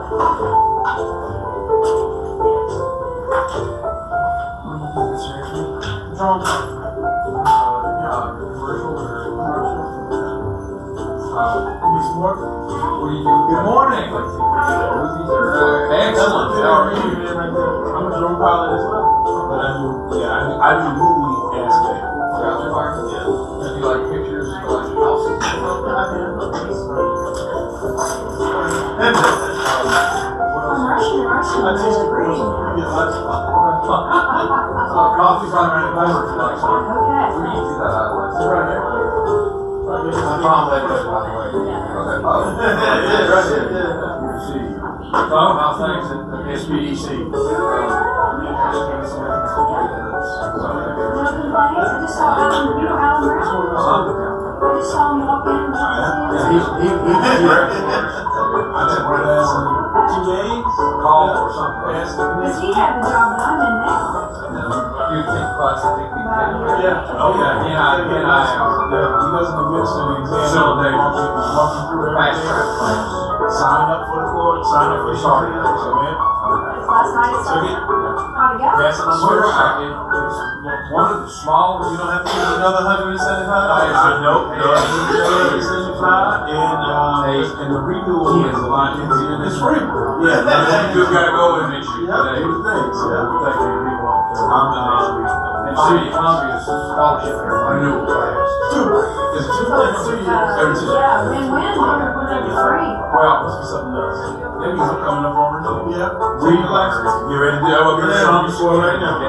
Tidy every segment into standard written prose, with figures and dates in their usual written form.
Good morning. Excellent. How are you? I'm a drone pilot as well. But I do movie aspect. Gotcha. Yeah. Do you like pictures for like houses? I teach degrees. Coffee's on my number. We can do that. Right here. My mom led that, by the way. Okay. Oh. Tom, how things at SBDC? No complaints. I just saw Alan, you know Alan Brown? I just saw him walk in. He's I just read that 2 days, call or something. Does he have the job that I'm in now? You take class, I think we can. Yeah. Oh, yeah. He doesn't administer the exam. Facilitate. Walking through Fast everything. track class. Sign up for the court, sign up for the short. So, man. Last night it started. How'd it go? Yes, I'm sure. One of the small, you don't have to give another $175. Nope. $175, and the renewal is a lot easier. It's free. Yeah, You just gotta go and make sure yeah, you do the things. Yeah, thank you. And City of Columbia's scholarship renewal class. Is it 2 months? 2 years? Every 2 years. Yeah, win-win. We're gonna be free. Well, must be something else. That means I'm coming up on renewal. Yeah. Read classes. You ready to do it? You're some score right now.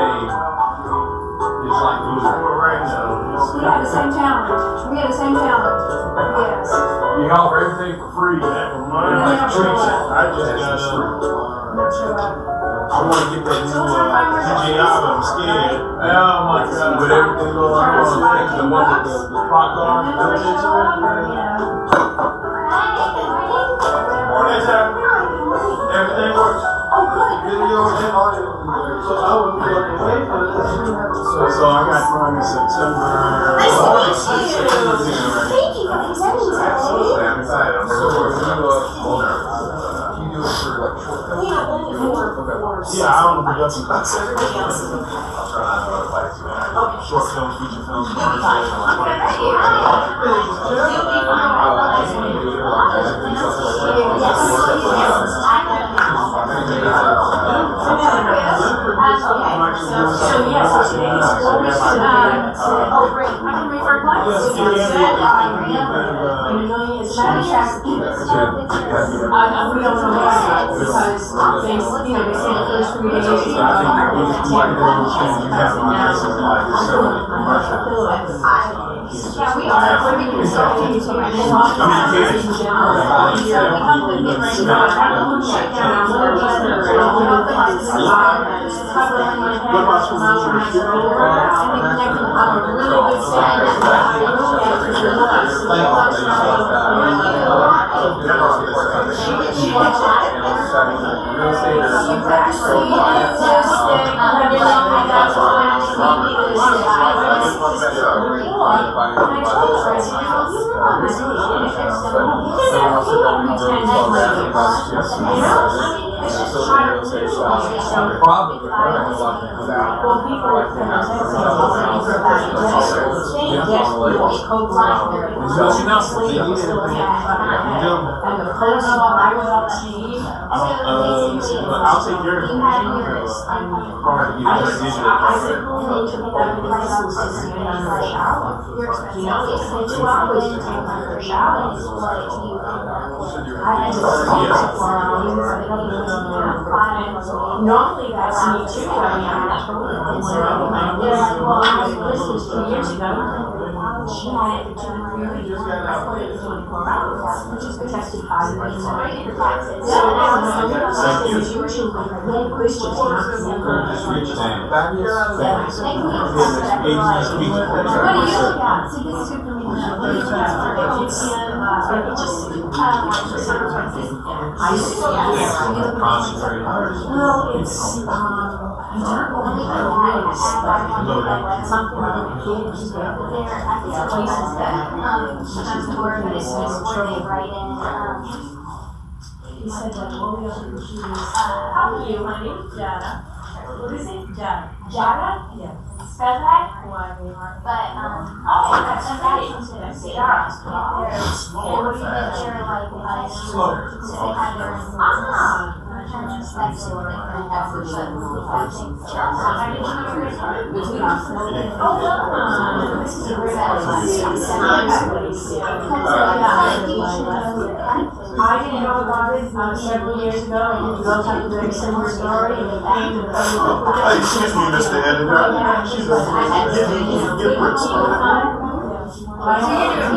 It's like losing. Right now. We had the same challenge. Yes. You offer everything for free. Like treats. I just got Not show up. I want to get that new DJI, but I'm scared. Oh my God. With everything going on, the one with the rock guard built into it. Morning, sir. Everything works. Oh, good. Video and audio. So I will be on the way for this. So I got mine in September. Nice to meet you. Thank you for presenting today. Absolutely, I'm excited. I'm so worried. You do it for like short films? Yeah, only for Yeah, I own a production class. everybody else. I'll try not to apply to it. Short films, feature films, Yeah, we are. We're being consulted to I'll take your normally that's me too. I mean, I was 2 years ago. She had it for 2 years. I put it 24 hours, which is tested positive. So it's usually when Christians not What do you look at? See, this is good for me to know. What do you look at? Well, it's I don't know what it is, but something like a kid is there. Places that sometimes more of it is where they write in he said that all the other machines. How are you, honey? Jada. What is it? Jada. Jada? Yeah. Spell that? But, oh, that's right. Yeah. Slow or fast? Slow. I didn't know about it several years ago, and you girls have a very similar story, and it came to the. Excuse me, Mr. Editor. Get Rick started. I am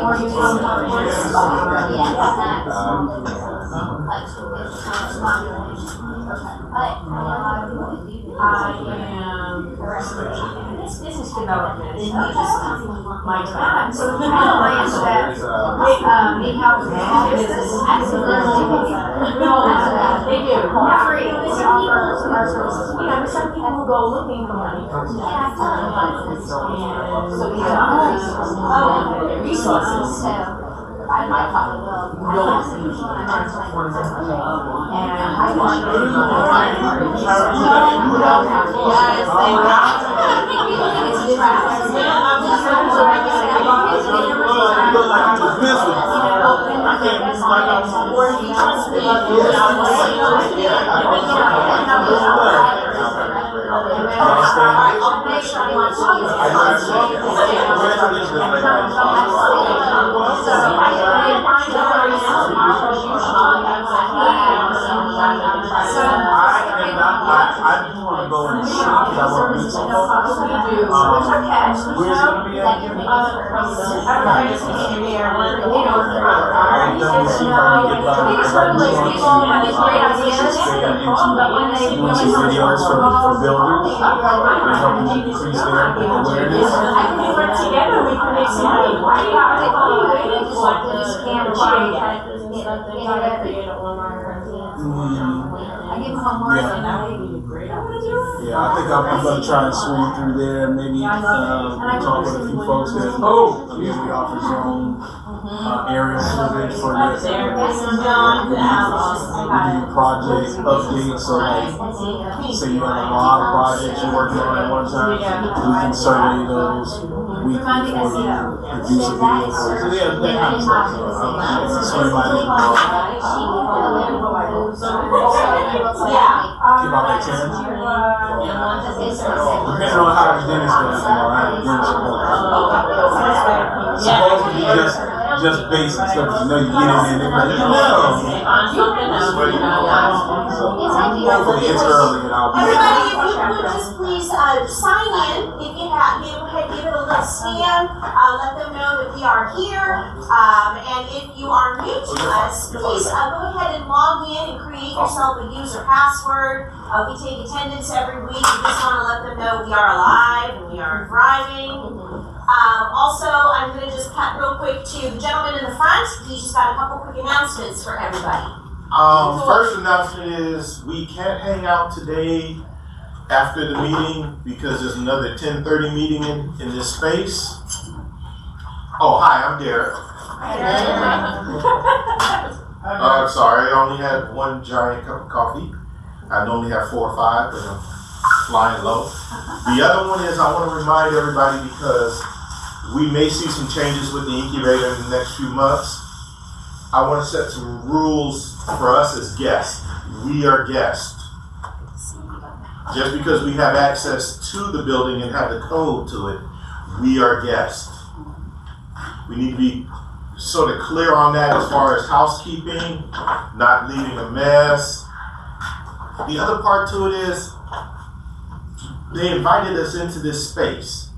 business development. It's just my job. So the realize that we help business. They do. Free. They offer our services. You know, some people who go looking for money. And so we have resources. I probably will. And I want I do want to go and shop. I want to meet someone. Where's it going to be at? I'm going to see if I can get by. Because I do want to some videos for builders and helping increase their awareness. I think we work together, we can make some money. Why are you waiting for this camera? Yeah, I think I'm going to try and swing through there and maybe talk with a few folks that we offer some aerial footage for your project updates. So like, say you have a lot of projects you're working on at one time, we can survey those week before you produce a video for it. So yeah, that kind of stuff. So everybody about like 10. Depending on how the dentist goes, right? The dentist will supposed to be just basic stuff, but you know you get in there and they're like, so hopefully it's early and I'll be everybody, if you would just please sign in. If you have, give it a little scan. Let them know that we are here. And if you are new to us, please go ahead and log in and create yourself a user password. We take attendance every week. We just want to let them know we are alive and we are thriving. Also, I'm going to just cut real quick to the gentleman in the front. He's just got a couple quick announcements for everybody. First announcement is we can't hang out today after the meeting because there's another 10:30 meeting in this space. Oh, hi, I'm Derek. Sorry, I only had one giant cup of coffee. I normally have 4 or 5, but I'm flying low. The other one is I want to remind everybody because we may see some changes with the incubator in the next few months. I want to set some rules for us as guests. We are guests. Just because we have access to the building and have the code to it, we are guests. We need to be sort of clear on that as far as housekeeping, not leaving a mess. The other part to it is they invited us into this space.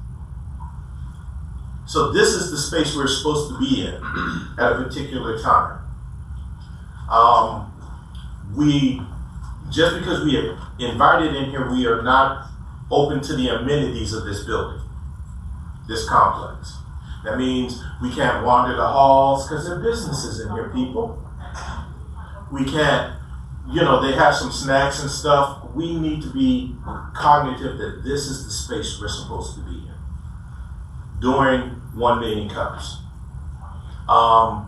So this is the space we're supposed to be in at a particular time. Just because we are invited in here, we are not open to the amenities of this building, this complex. That means we can't wander the halls because there are businesses in here, people. We can't, they have some snacks and stuff. We need to be cognitive that this is the space we're supposed to be in during 1 million cups. I'm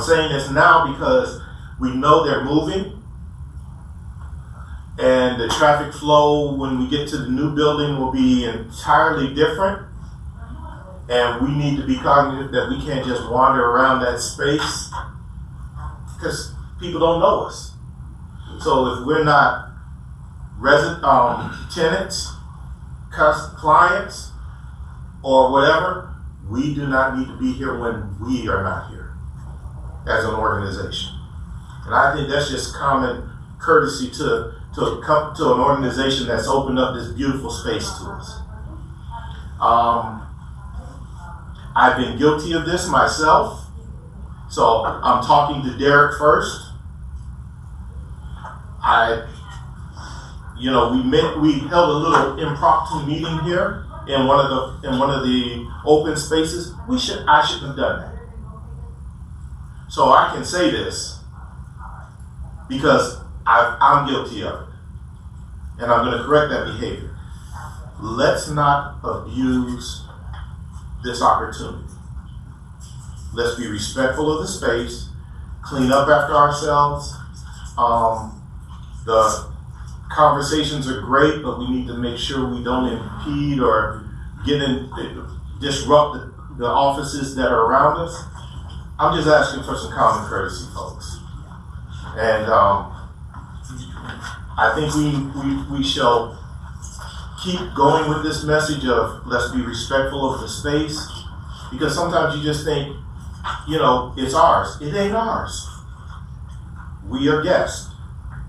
saying this now because We know they're moving, and the traffic flow when we get to the new building will be entirely different. And we need to be cognizant that we can't just wander around that space because people don't know us. So if we're not tenants, clients, or whatever, we do not need to be here when we are not here as an organization. And I think that's just common courtesy to an organization that's opened up this beautiful space to us. I've been guilty of this myself, so I'm talking to Derek first. We held a little impromptu meeting here in one of the open spaces. I shouldn't have done that. So I can say this because I'm guilty of it, and I'm going to correct that behavior. Let's not abuse this opportunity. Let's be respectful of the space, clean up after ourselves. The conversations are great, but we need to make sure we don't impede or disrupt the offices that are around us. I'm just asking for some common courtesy, folks. And I think we shall keep going with this message of let's be respectful of the space, because sometimes you just think, it's ours. It ain't ours. We are guests.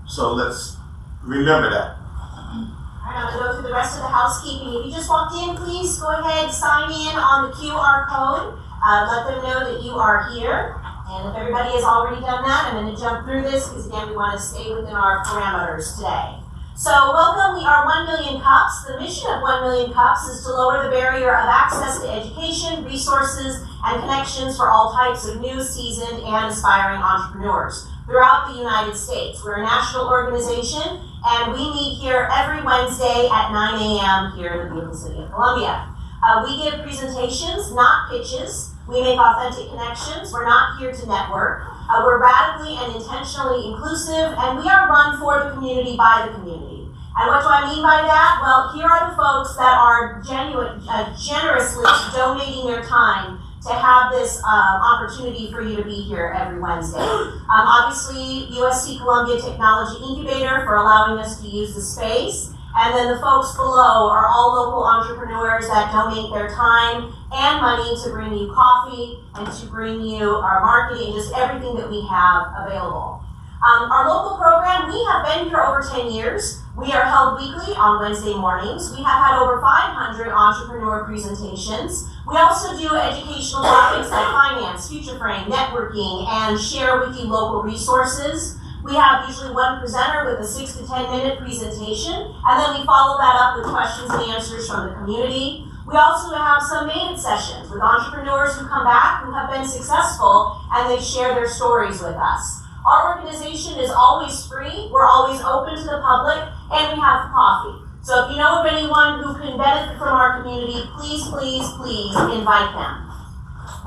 So let's remember that. All right, I'm going to go through the rest of the housekeeping. If you just walked in, please go ahead, sign in on the QR code. Let them know that you are here. And if everybody has already done that, I'm going to jump through this because, again, we want to stay within our parameters today. So welcome, we are 1 Million Cups. The mission of 1 Million Cups is to lower the barrier of access to education, resources, and connections for all types of new, seasoned, and aspiring entrepreneurs throughout the United States. We're a national organization, and we meet here every Wednesday at 9 a.m. here in the beautiful city of Columbia. We give presentations, not pitches. We make authentic connections. We're not here to network. We're radically and intentionally inclusive, and we are run for the community by the community. And what do I mean by that? Well, here are the folks that are generously donating their time to have this opportunity for you to be here every Wednesday. Obviously, USC Columbia Technology Incubator for allowing us to use the space. And then the folks below are all local entrepreneurs that donate their time and money to bring you coffee and to bring you our marketing, just everything that we have available. Our local program, we have been here over 10 years. We are held weekly on Wednesday mornings. We have had over 500 entrepreneur presentations. We also do educational topics like finance, future frame, networking, and share with you local resources. We have usually one presenter with a 6 to 10 minute presentation, and then we follow that up with questions and answers from the community. We also have some main sessions with entrepreneurs who come back who have been successful, and they share their stories with us. Our organization is always free, we're always open to the public, and we have coffee. So if you know of anyone who can benefit from our community, please, please, please invite them.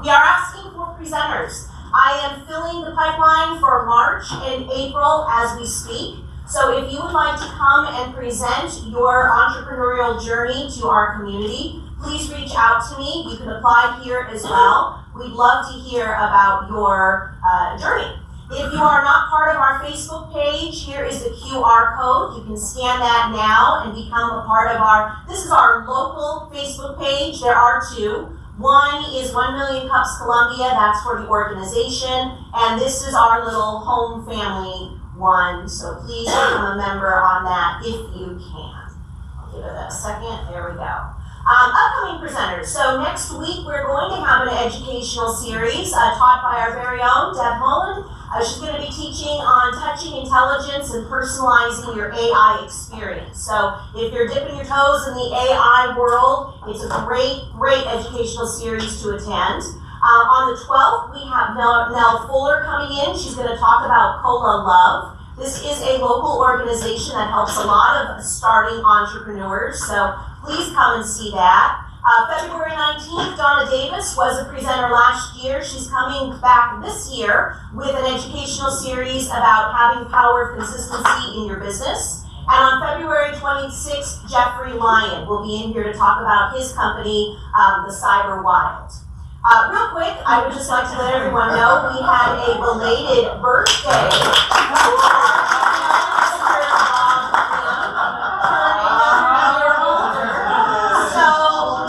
We are asking for presenters. I am filling the pipeline for March and April as we speak. So if you would like to come and present your entrepreneurial journey to our community, please reach out to me. You can apply here as well. We'd love to hear about your journey. If you are not part of our Facebook page, here is the QR code. You can scan that now and become a part of this is our local Facebook page. There are two. One is 1 Million Cups Columbia, that's for the organization, and this is our little home family one, so please become a member on that if you can. I'll give it a second, there we go. Upcoming presenters, so next week we're going to have an educational series taught by our very own Deb Mullen. She's going to be teaching on touching intelligence and personalizing your AI experience. So if you're dipping your toes in the AI world, it's a great, great educational series to attend. On the 12th, we have Nell Fuller coming in. She's going to talk about Cola Love. This is a local organization that helps a lot of starting entrepreneurs, so please come and see that. February 19th, Donna Davis was a presenter last year. She's coming back back this year with an educational series about having power of consistency in your business. And on February 26th, Jeffrey Lyon will be in here to talk about his company, the Cyber Wild. Real quick, I would just like to let everyone know we had a belated birthday for Mr. Bob turning a year older. So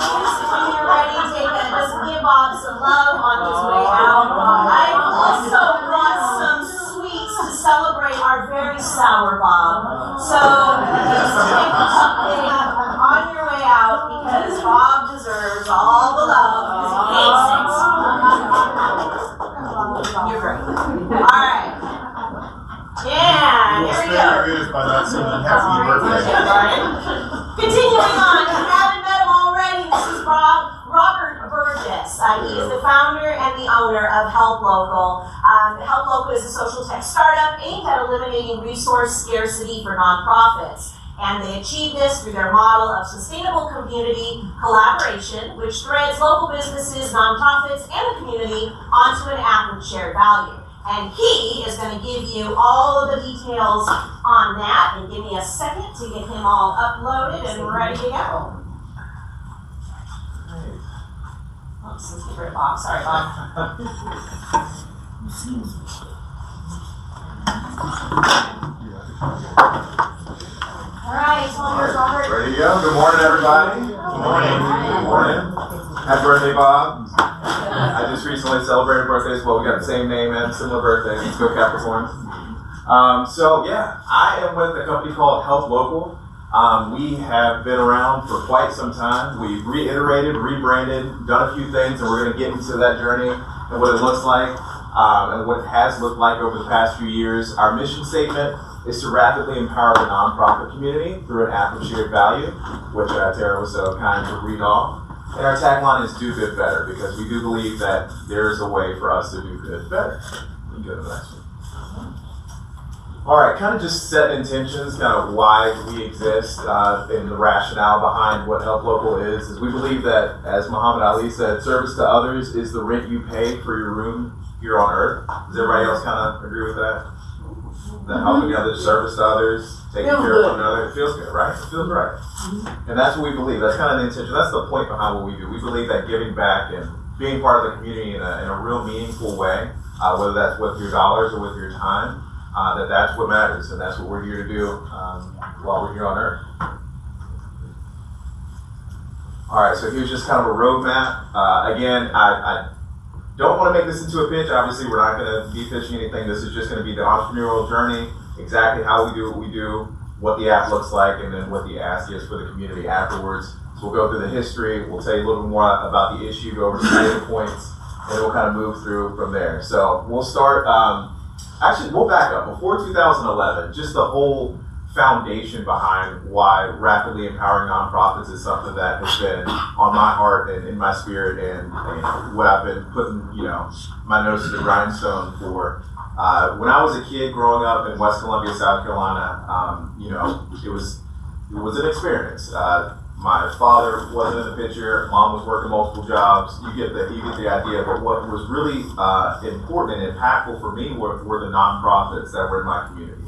please, when you're ready, just give Bob some love on his way out. I've also brought some sweets to celebrate our very sour Bob. So please take something on your way out because Bob deserves all the love because he hates it. You're great. All right. Yeah, here we go. By not singing happy birthday. Continuing on, if you haven't met him already, this is Robert Burgess. He is the founder and the owner of Help Local. Help Local is a social tech startup aimed at eliminating resource scarcity for nonprofits. And they achieve this through their model of sustainable community collaboration, which threads local businesses, nonprofits, and the community onto an app with shared value. And he is going to give you all of the details on that. And give me a second to get him all uploaded and ready to go. Oops, this is great, Bob. Sorry, Bob. All right, all yours, Robert. Ready to go? Good morning, everybody. Good morning. Good morning. Happy birthday, Bob. I just recently celebrated birthdays. Well, we got the same name and similar birthdays. Let's go Capricorns. So yeah, I am with a company called Help Local. We have been around for quite some time. We've reiterated, rebranded, done a few things, and we're going to get into that journey and what it looks like and what it has looked like over the past few years. Our mission statement is to rapidly empower the nonprofit community through an app of shared value, which Tara was so kind to read off. And our tagline is do good better, because we do believe that there is a way for us to do good better. You can go to the next one. All right, kind of just set intentions, kind of why we exist, and the rationale behind what Help Local is we believe that, as Muhammad Ali said, service to others is the rent you pay for your room here on earth. Does everybody else kind of agree with that? That helping others, service to others, taking care of one another, it feels good, right? It feels right. And that's what we believe. That's kind of the intention. That's the point behind what we do. We believe that giving back and being part of the community in a real meaningful way, whether that's with your dollars or with your time, that's what matters, and that's what we're here to do while we're here on Earth. All right, so here's just kind of a roadmap. Again, I don't want to make this into a pitch. Obviously, we're not going to be pitching anything. This is just going to be the entrepreneurial journey, exactly how we do what we do, what the app looks like, and then what the ask is for the community afterwards. So we'll go through the history. We'll tell you a little bit more about the issue, go over some data points, and then we'll kind of move through from there. So we'll start. Actually, we'll back up. Before 2011, just the whole foundation behind why rapidly empowering nonprofits is something that has been on my heart and in my spirit, and what I've been putting, my nose to the grindstone for. When I was a kid growing up in West Columbia, South Carolina, it was an experience. My father wasn't in the picture. Mom was working multiple jobs. You get the idea. But what was really important and impactful for me were the nonprofits that were in my community.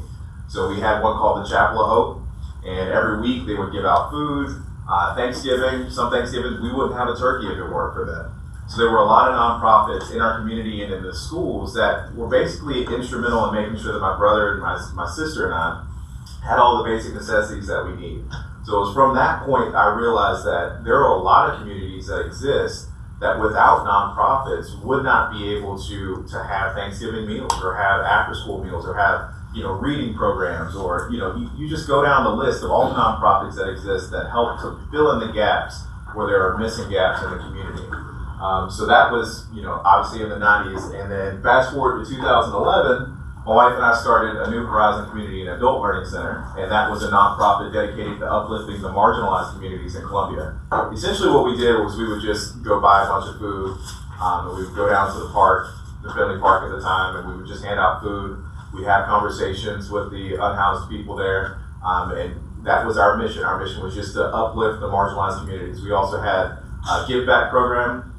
So we had one called the Chapel of Hope, and every week they would give out food. Some Thanksgivings we wouldn't have a turkey if it weren't for them. So there were a lot of nonprofits in our community and in the schools that were basically instrumental in making sure that my brother and my sister and I had all the basic necessities that we need. So it was from that point I realized that there are a lot of communities that exist that without nonprofits would not be able to have Thanksgiving meals or have after-school meals or have reading programs, or you just go down the list of all the nonprofits that exist that help to fill in the gaps where there are missing gaps in the community. So that was obviously in the 90s, and then fast forward to 2011. My wife and I started a New Horizon Community and Adult Learning Center, and that was a nonprofit dedicated to uplifting the marginalized communities in Columbia. Essentially what we did was we would just go buy a bunch of food, and we would go down to the park, the Finley Park at the time, and we would just hand out food. We'd have conversations with the unhoused people there, and that was our mission. Our mission was just to uplift the marginalized communities. We also had a give back program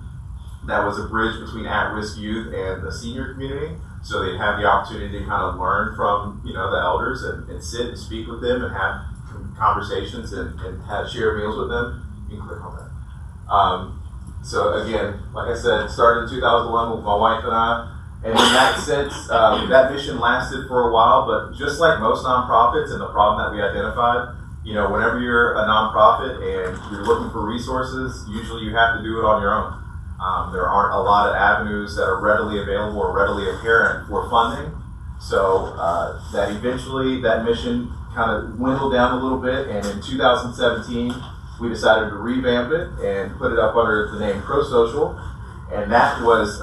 that was a bridge between at-risk youth and the senior community. So they'd have the opportunity to kind of learn from, the elders and sit and speak with them and have conversations and have share meals with them. You can click on that. So again, like I said, started in 2001 with my wife and I. And in that sense, that mission lasted for a while, but just like most nonprofits and the problem that we identified, whenever you're a nonprofit and you're looking for resources, usually you have to do it on your own. There aren't a lot of avenues that are readily available or readily apparent for funding. So that eventually that mission kind of dwindled down a little bit, and in 2017, we decided to revamp it and put it up under the name Pro-Social, and that was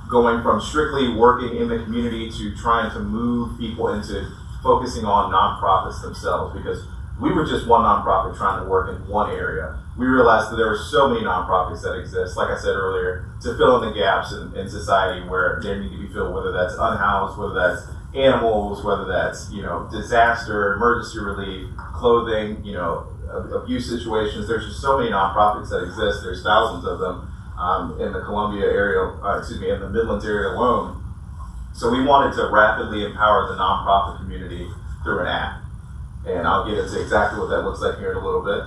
going from strictly working in the community to trying to move people into focusing on nonprofits themselves, because we were just one nonprofit trying to work in one area. We realized that there were so many nonprofits that exist, like I said earlier, to fill in the gaps in society where they need to be filled, whether that's unhoused, whether that's animals, whether that's, disaster, emergency relief, clothing, abuse situations. There's just so many nonprofits that exist. There's thousands of them in the Columbia area, in the Midlands area alone. So we wanted to rapidly empower the nonprofit community through an app. And I'll get into exactly what that looks like here in a little bit.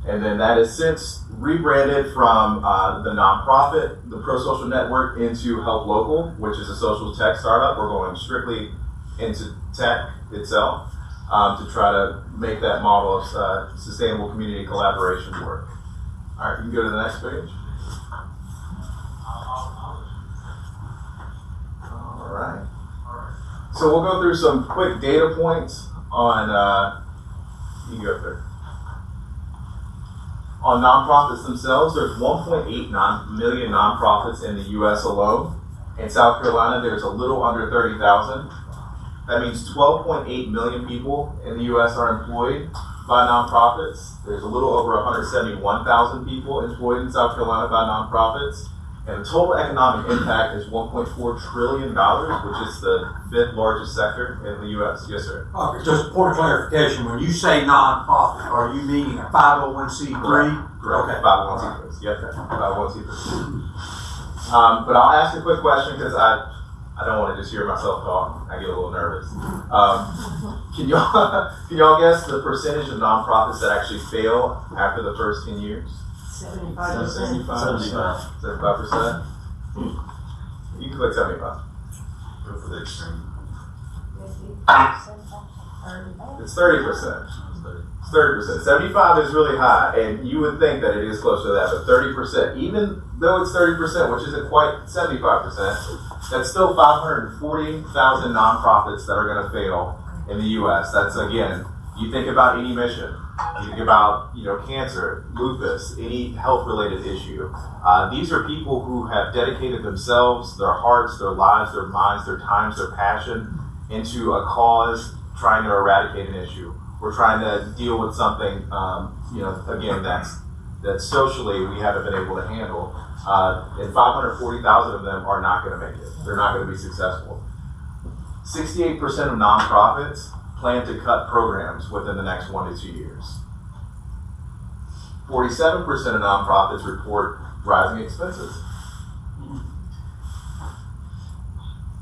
And then that is since rebranded from the nonprofit, the Pro-Social Network, into Help Local, which is a social tech startup. We're going strictly into tech itself to try to make that model of sustainable community collaboration work. All right, you can go to the next page. All right. So we'll go through some quick data points on, you can go up there. On nonprofits themselves, there's 1.8 million nonprofits in the U.S. alone. In South Carolina, there's a little under 30,000. That means 12.8 million people in the U.S. are employed by nonprofits. There's a little over 171,000 people employed in South Carolina by nonprofits. And the total economic impact is $1.4 trillion, which is the 5th largest sector in the U.S. Yes, sir. Okay, just a point of clarification. When you say nonprofit, are you meaning a 501c3? Correct. Okay. 501c3s. Yep. 501c3s. But I'll ask a quick question because I don't want to just hear myself talk. I get a little nervous. Can y'all guess the percentage of nonprofits that actually fail after the first 10 years? 75%. 75%? You can click 75. Go for the extreme. It's 30%. It's 30%. 75 is really high, and you would think that it is close to that, but 30%, even though it's 30%, which isn't quite 75%, that's still 540,000 nonprofits that are going to fail in the U.S. That's, again, you think about any mission. You think about, cancer, lupus, any health-related issue. These are people who have dedicated themselves, their hearts, their lives, their minds, their times, their passion into a cause trying to eradicate an issue. We're trying to deal with something, again, that socially we haven't been able to handle. And 540,000 of them are not going to make it. They're not going to be successful. 68% of nonprofits plan to cut programs within the next 1 to 2 years. 47% of nonprofits report rising expenses.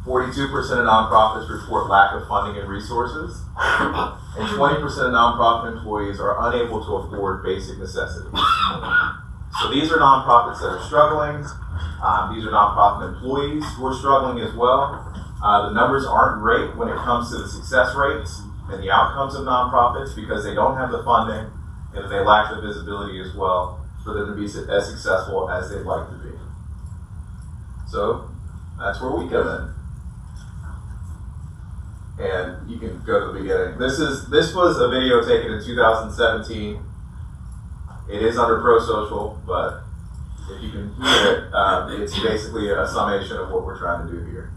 42% of nonprofits report lack of funding and resources. And 20% of nonprofit employees are unable to afford basic necessities. So these are nonprofits that are struggling. These are nonprofit employees who are struggling as well. The numbers aren't great when it comes to the success rates and the outcomes of nonprofits because they don't have the funding and they lack the visibility as well for them to be as successful as they'd like to be. So that's where we come in. And you can go to the beginning. This was a video taken in 2017. It is under Pro-Social, but if you can hear it, it's basically a summation of what we're trying to do here.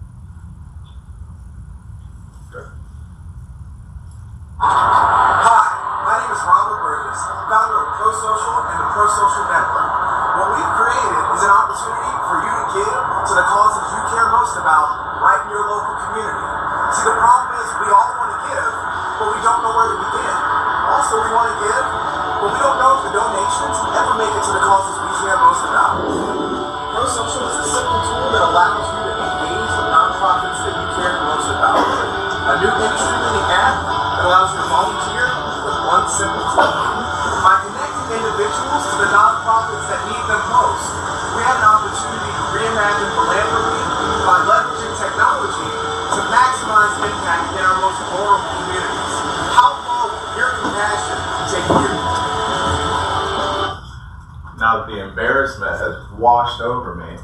Hi, my name is Burgess, founder of Pro-Social and the Pro-Social Network. What we've created is an opportunity for you to give to the causes you care most about right in your local community. See, the problem is we all want to give, but we don't know where to begin. Also, we want to give, but we don't know if the donations ever make it to the causes we care most about. Pro Social is a simple tool that allows you to engage with nonprofits that you care most about. A new industry-leading app that allows you to volunteer with one simple click. By connecting individuals to the nonprofits that need them most, we have an opportunity to reimagine philanthropy by leveraging technology to maximize impact in our most vulnerable communities. How far will your compassion take you? Now the embarrassment has washed over me.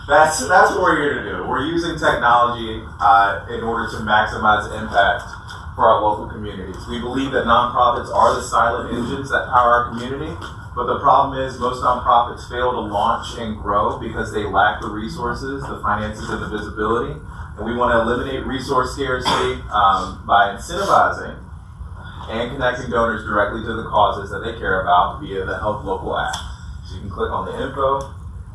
That's what we're here to do. We're using technology in order to maximize impact for our local communities. We believe that nonprofits are the silent engines that power our community, but the problem is most nonprofits fail to launch and grow because they lack the resources, the finances, and the visibility. And we want to eliminate resource scarcity by incentivizing and connecting donors directly to the causes that they care about via the Help Local app. So you can click on the info,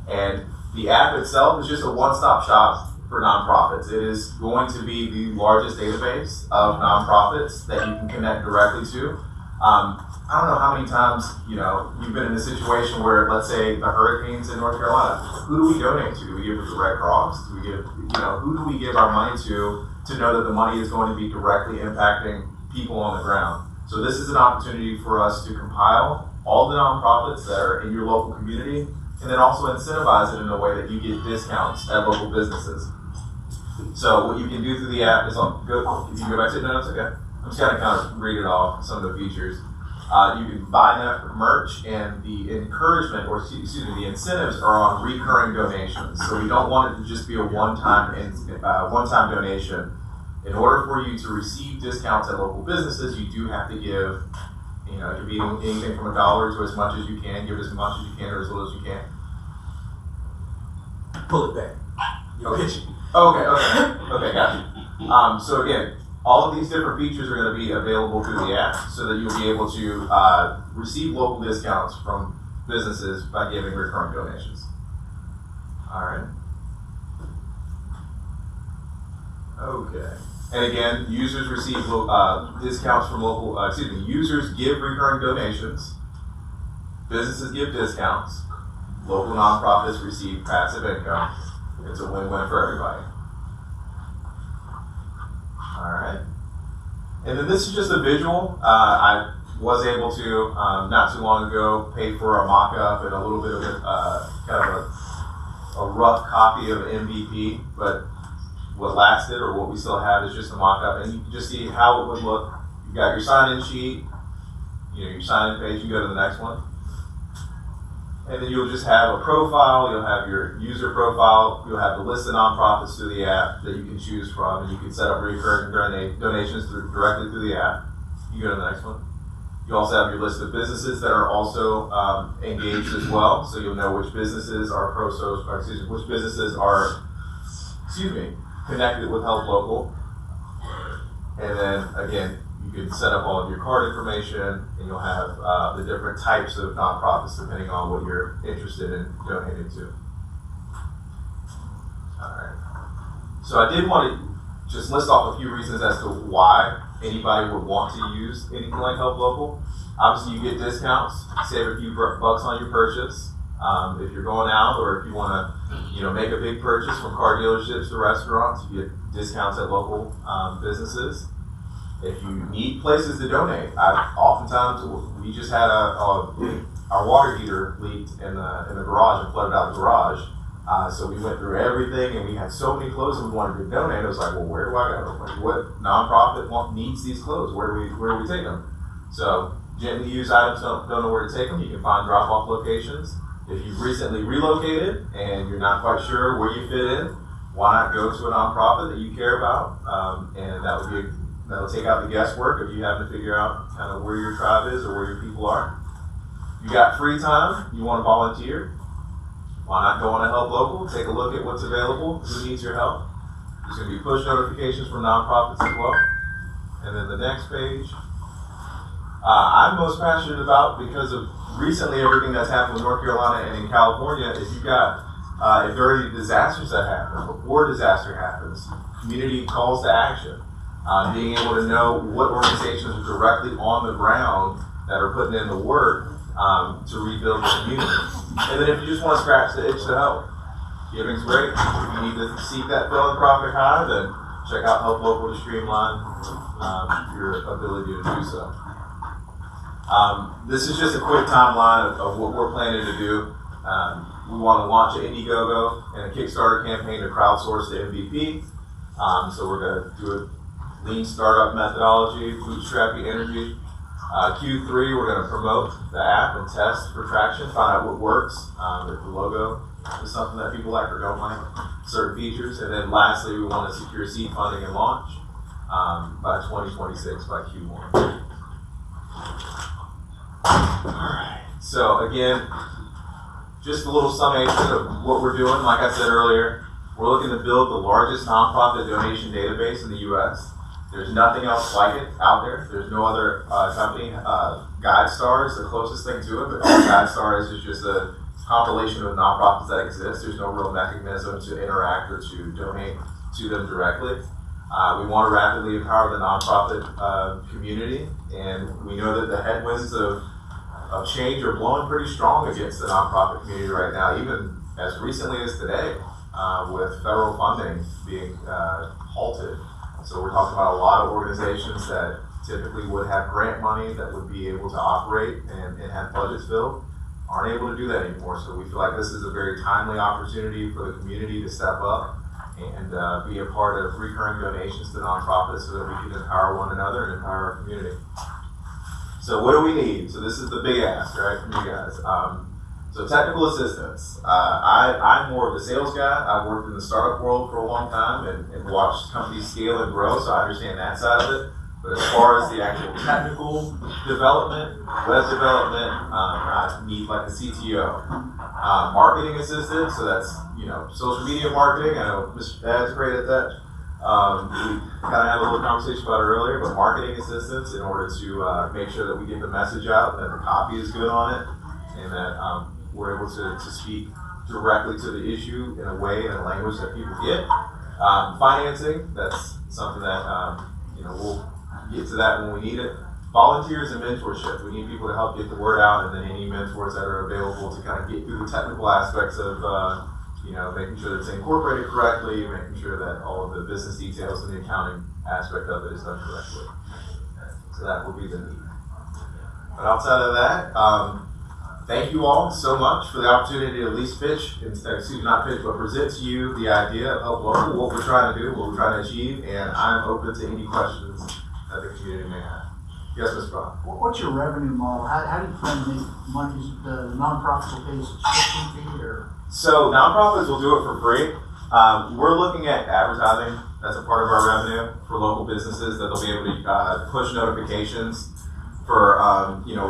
and the app itself is just a one-stop shop for nonprofits. It is going to be the largest database of nonprofits that you can connect directly to. I don't know how many times you've been in a situation where, let's say, the hurricanes in North Carolina. Who do we donate to? Do we give it to the Red Cross? Do we give who do we give our money to know that the money is going to be directly impacting people on the ground? So this is an opportunity for us to compile all the nonprofits that are in your local community, and then also incentivize it in a way that you get discounts at local businesses. So what you can do through the app is if you go back to the notes, okay. I'm just gonna kind of read it off, some of the features. You can buy merch, and the encouragement, or excuse me, the incentives are on recurring donations. So we don't want it to just be a one-time donation. In order for you to receive discounts at local businesses, you do have to give, it could be anything from $1 to as much as you can. Give as much as you can or as little as you can. Pull it back. You're pitching. Okay, got you. So again, all of these different features are going to be available through the app so that you'll be able to receive local discounts from businesses by giving recurring donations. All right. Okay. And again, users receive discounts from local, users give recurring donations, businesses give discounts, local nonprofits receive passive income. It's a win-win for everybody. All right. And then this is just a visual. I was able to, not too long ago, pay for a mock-up and a little bit of a rough copy of MVP, but what lasted or what we still have is just a mock-up, and you can just see how it would look. You've got your sign-in sheet, your sign-in page, you go to the next one. And then you'll just have a profile, you'll have your user profile, you'll have the list of nonprofits through the app that you can choose from, and you can set up recurring donations directly through the app. You go to the next one. You also have your list of businesses that are also engaged as well, so you'll know which businesses are which businesses are, connected with Help Local. And then again, you can set up all of your card information, and you'll have the different types of nonprofits depending on what you're interested in donating to. All right. So I did want to just list off a few reasons as to why anybody would want to use anything like Help Local. Obviously, you get discounts, save a few bucks on your purchase. If you're going out, or if you want to, make a big purchase from car dealerships to restaurants, you get discounts at local businesses. If you need places to donate, oftentimes we just had our water heater leaked in the garage and flooded out the garage. So we went through everything, and we had so many clothes that we wanted to donate. It was like, well, where do I go? What nonprofit needs these clothes? Where do we take them? So gently used items don't know where to take them. You can find drop-off locations. If you've recently relocated and you're not quite sure where you fit in, why not go to a nonprofit that you care about? And that'll take out the guesswork if you have to figure out kind of where your tribe is or where your people are. You got free time, you want to volunteer, why not go on to Help Local, take a look at what's available, who needs your help. There's going to be push notifications from nonprofits as well. And then the next page, I'm most passionate about because of recently everything that's happened with North Carolina and in California. If you've got, if there are any disasters that happen, before a disaster happens, community calls to action. Being able to know what organizations are directly on the ground that are putting in the work to rebuild the community. And then if you just want to scratch the itch to help, giving's great. If you need to seek that philanthropic high, then check out Help Local to streamline your ability to do so. This is just a quick timeline of what we're planning to do. We want to launch an Indiegogo and a Kickstarter campaign to crowdsource the MVP. So we're going to do a lean startup methodology, bootstrapping energy. Q3, we're going to promote the app and test for traction, find out what works, if the logo is something that people like or don't like, certain features. And then lastly, we want to secure seed funding and launch by 2026, by Q1. Alright, so again, just a little summation of what we're doing. Like I said earlier, we're looking to build the largest nonprofit donation database in the U.S. There's nothing else like it out there. There's no other company. GuideStar is the closest thing to it, but all GuideStar is just a compilation of nonprofits that exist. There's no real mechanism to interact or to donate to them directly. We want to rapidly empower the nonprofit community, and we know that the headwinds of change are blowing pretty strong against the nonprofit community right now, even as recently as today, with federal funding being halted. So we're talking about a lot of organizations that typically would have grant money that would be able to operate and have budgets filled, aren't able to do that anymore. So we feel like this is a very timely opportunity for the community to step up and be a part of recurring donations to nonprofits so that we can empower one another and empower our community. So what do we need? So this is the big ask, right, from you guys. So technical assistance. I'm more of a sales guy. I've worked in the startup world for a long time and watched companies scale and grow, so I understand that side of it. But as far as the actual technical development, web development, I need like a CTO. Marketing assistant, so that's, social media marketing. I know Mr. Dad's great at that. We kind of had a little conversation about it earlier, but marketing assistants in order to make sure that we get the message out, that the copy is good on it, and that we're able to speak directly to the issue in a way, in a language that people get. Financing, that's something that, we'll get to that when we need it. Volunteers and mentorship. We need people to help get the word out, and then any mentors that are available to kind of get through the technical aspects of, making sure that it's incorporated correctly, making sure that all of the business details and the accounting aspect of it is done correctly. So that will be the need. But outside of that, thank you all so much for the opportunity to at least pitch, not pitch, but present to you the idea of Help Local, what we're trying to do, what we're trying to achieve, and I'm open to any questions that the community may have. Yes, Mr. Brown. What's your revenue model? How do you plan to make money? The nonprofits will pay a subscription fee, or? So nonprofits will do it for free. We're looking at advertising as a part of our revenue for local businesses that they'll be able to push notifications for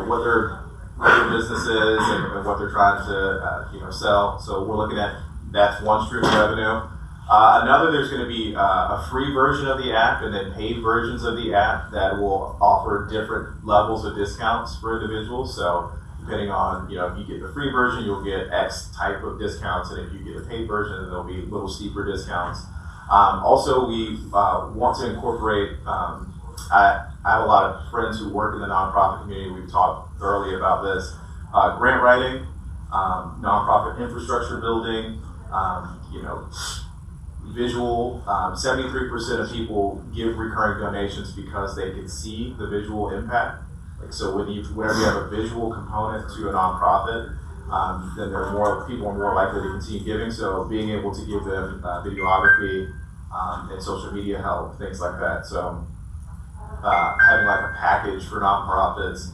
what their business is and what they're trying to sell. So we're looking at that's one stream of revenue. Another, there's going to be a free version of the app and then paid versions of the app that will offer different levels of discounts for individuals. So depending on, if you get the free version, you'll get X type of discounts, and if you get a paid version, then there'll be little steeper discounts. Also, we want to incorporate, I have a lot of friends who work in the nonprofit community. We've talked thoroughly about this. Grant writing, nonprofit infrastructure building, visual. 73% of people give recurring donations because they can see the visual impact. So whenever you have a visual component to a nonprofit, then people are more likely to continue giving. So being able to give them videography and social media help, things like that. So having like a package for nonprofits,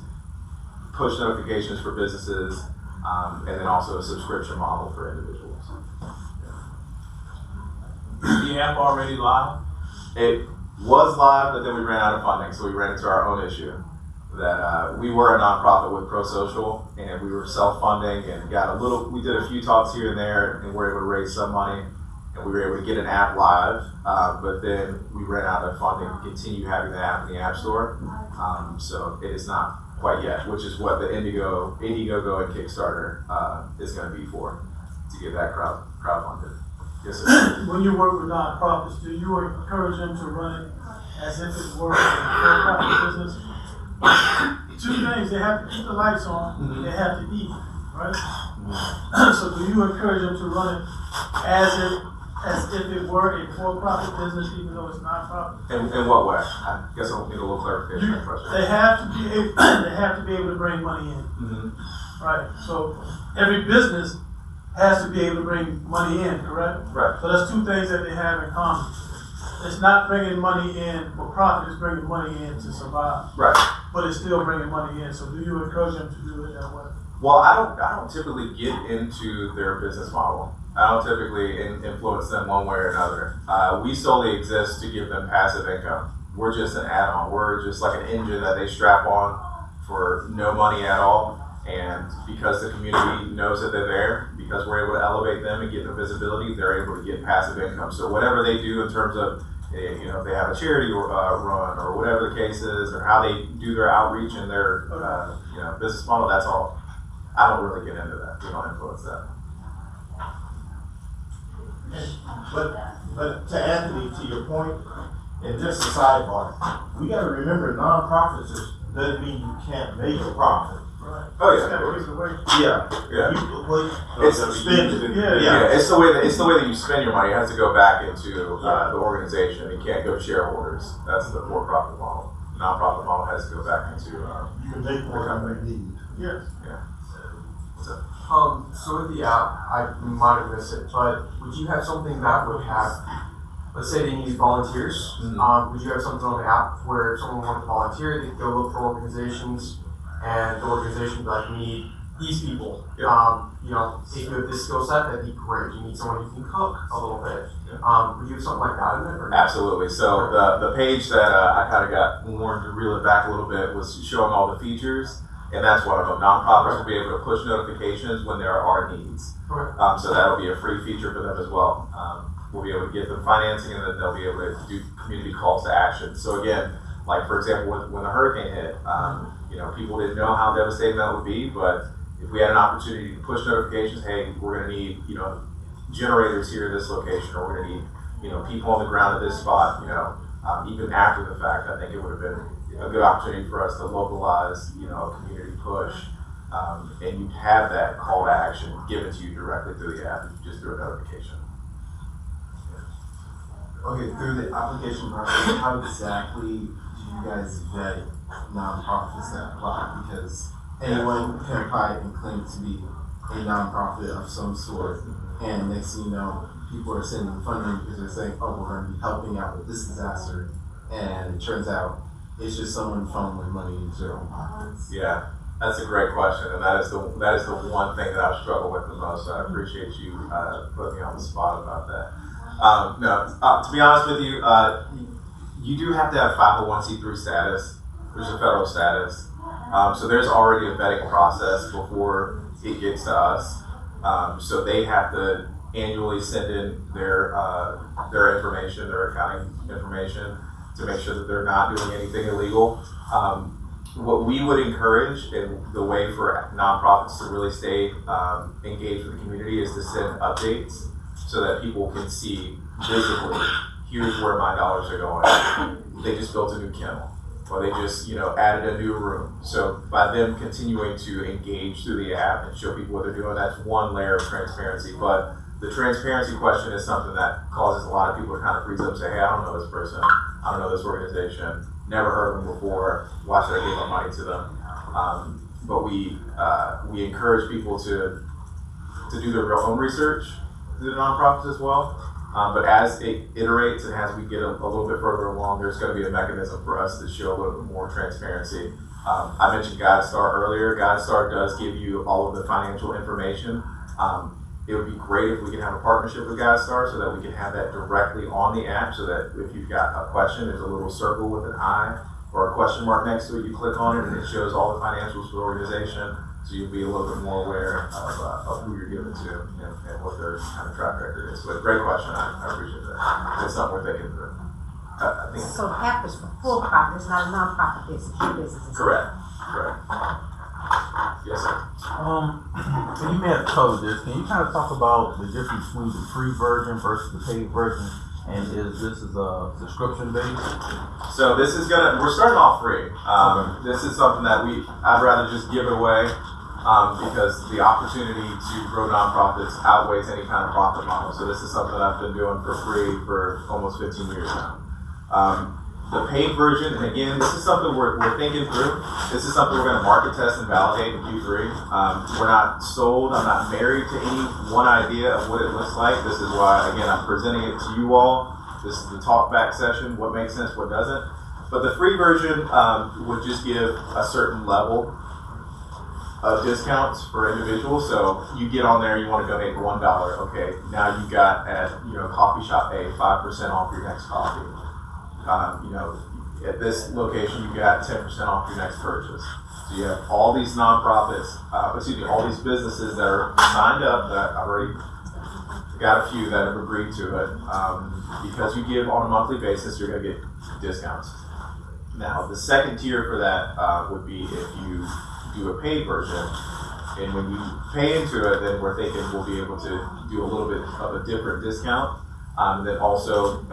push notifications for businesses, and then also a subscription model for individuals. Is the app already live? It was live, but then we ran out of funding, so we ran into our own issue. That we were a nonprofit with Pro-Social, and we were self-funding and we did a few talks here and there, and we were able to raise some money, and we were able to get an app live, but then we ran out of funding to continue having the app in the App Store. So it is not quite yet, which is what the Indiegogo and Kickstarter is going to be for, to get that crowdfunded. Yes, sir. When you work with nonprofits, do you encourage them to run it as if it were a for-profit business? two things, they have to keep the lights on, they have to eat, right? So do you encourage them to run it as if it were a for-profit business, even though it's non-profit? In what way? I guess I'll need a little clarification on that question. They have to be able to bring money in, right? So every business has to be able to bring money in, correct? Right. So that's two things that they have in common. It's not bringing money in for profit, it's bringing money in to survive. Right. But it's still bringing money in, so do you encourage them to do it that way? Well, I don't typically get into their business model. I don't typically influence them one way or another. We solely exist to give them passive income. We're just an add-on. We're just like an engine that they strap on for no money at all. And because the community knows that they're there, because we're able to elevate them and give them visibility, they're able to get passive income. So whatever they do in terms of, you know, if they have a charity run or whatever the case is, or how they do their outreach and their you know, business model, that's all. I don't really get into that. We don't influence that. But to Anthony, to your point, and just a sidebar, we got to remember nonprofits doesn't mean you can't make a profit. Oh It's gotta be the way. yeah. It's spending. Yeah, it's the way that you spend your money. It has to go back into the organization. It can't go to shareholders. That's the for-profit model. Non-profit model has to go back into You can make more than you need. Yes. yeah. So with the app, I might have missed it, but would you have something that would have, let's say they need volunteers, would you have something on the app where if someone wanted to volunteer, they could go look for organizations, and the organization would be like, we need these people. You know, if you have this skill set, that'd be great. You need someone who can cook a little bit. Would you have something like that in it? Or? Absolutely. So the page that I kind of got warned to reel it back a little bit was showing all the features. And that's what nonprofits will be able to push notifications when there are needs. So that'll be a free feature for them as well. We'll be able to get them financing, and then they'll be able to do community calls to action. So again, like for example, when the hurricane hit, you know, people didn't know how devastating that would be, but if we had an opportunity to push notifications, hey, we're going to need, you know, generators here at this location, or we're going to need, you know, people on the ground at this spot, you know, even after the fact, I think it would have been a good opportunity for us to localize, you know, a community push, and you have that call to action given to you directly through the app, just through a notification. Okay, through the application process, how exactly do you guys vet nonprofits that apply? Because anyone can apply and claim to be a nonprofit of some sort, and next thing you know, people are sending funding because they're saying, oh, we're going to be helping out with this disaster, and it turns out it's just someone funneling money into their own pockets. Yeah, that's a great question, and that is the one thing that I've struggled with the most. So I appreciate you putting me on the spot about that. To be honest with you, you do have to have 501c3 status. There's a federal status, so there's already a vetting process before it gets to us. So they have to annually send in their information, their accounting information, to make sure that they're not doing anything illegal. What we would encourage, and the way for nonprofits to really stay engaged with the community, is to send updates so that people can see visibly, here's where my dollars are going. They just built a new kennel, or they just, you know, added a new room. So by them continuing to engage through the app and show people what they're doing, that's one layer of transparency. But the transparency question is something that causes a lot of people to kind of freeze up and say, hey, I don't know this person, I don't know this organization, never heard of them before, why should I give my money to them? But we encourage people to do their own research through the nonprofits as well. But as it iterates and as we get a little bit further along, there's going to be a mechanism for us to show a little bit more transparency. I mentioned GuideStar earlier. GuideStar does give you all of the financial information. It would be great if we could have a partnership with GuideStar so that we can have that directly on the app, so that if you've got a question, there's a little circle with an eye or a question mark next to it. You click on it and it shows all the financials for the organization, so you'll be a little bit more aware of who you're giving to and what their kind of track record is. But great question. I appreciate that. It's something we're thinking through. I think So app is for full profit, it's not a non-profit business, your business is. correct. Yes, sir. And you may have covered this. Can you kind of talk about the difference between the free version versus the paid version, And this is a subscription based? So we're starting off free. This is something that I'd rather just give it away because the opportunity to grow nonprofits outweighs any kind of profit model. So this is something that I've been doing for free for almost 15 years now. The paid version, and again, this is something we're thinking through. This is something we're going to market test and validate in Q3. We're not sold. I'm not married to any one idea of what it looks like. This is why, again, I'm presenting it to you all. This is the talk back session, what makes sense, what doesn't. But the free version would just give a certain level of discounts for individuals. So you get on there, you want to donate $1. Okay, now you got at coffee shop A 5% off your next coffee. At this location, you got 10% off your next purchase. So you have all these nonprofits, all these businesses that are signed up. That I've already got a few that have agreed to it. Because you give on a monthly basis, you're going to get discounts. Now, the second tier for that would be if you do a paid version. And when you pay into it, then we're thinking we'll be able to do a little bit of a different discount. Then also,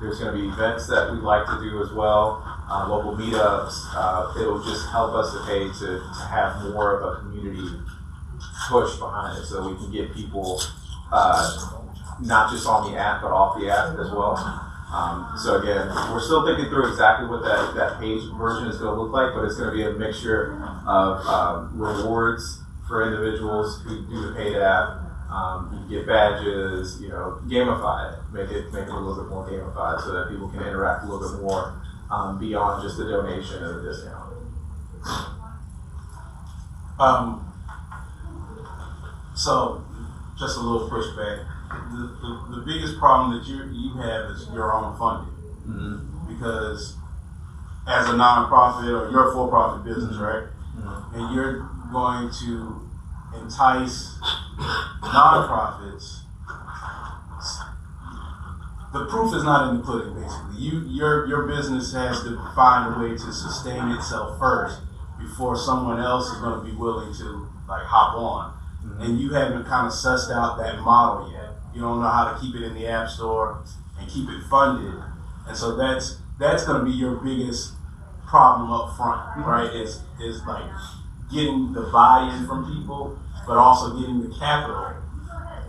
there's going to be events that we'd like to do as well, local meetups. It'll just help us to have more of a community push behind it so we can get people not just on the app, but off the app as well. So again, we're still thinking through exactly what that paid version is going to look like, but it's going to be a mixture of rewards for individuals who do the paid app. You can get badges, gamify it, make it a little bit more gamified so that people can interact a little bit more beyond just the donation and the discount. So, just a little pushback. The biggest problem that you have is your own funding. Mm-hmm. Because as a nonprofit or you're a for-profit business, right? Mm-hmm. And you're going to entice nonprofits. The proof is not in the pudding, basically. Your business has to find a way to sustain itself first before someone else is going to be willing to hop on. Mm-hmm. And you haven't kind of sussed out that model yet. You don't know how to keep it in the app store and keep it funded. And so that's going to be your biggest problem up front, right? Is getting the buy-in from people, but also getting the capital.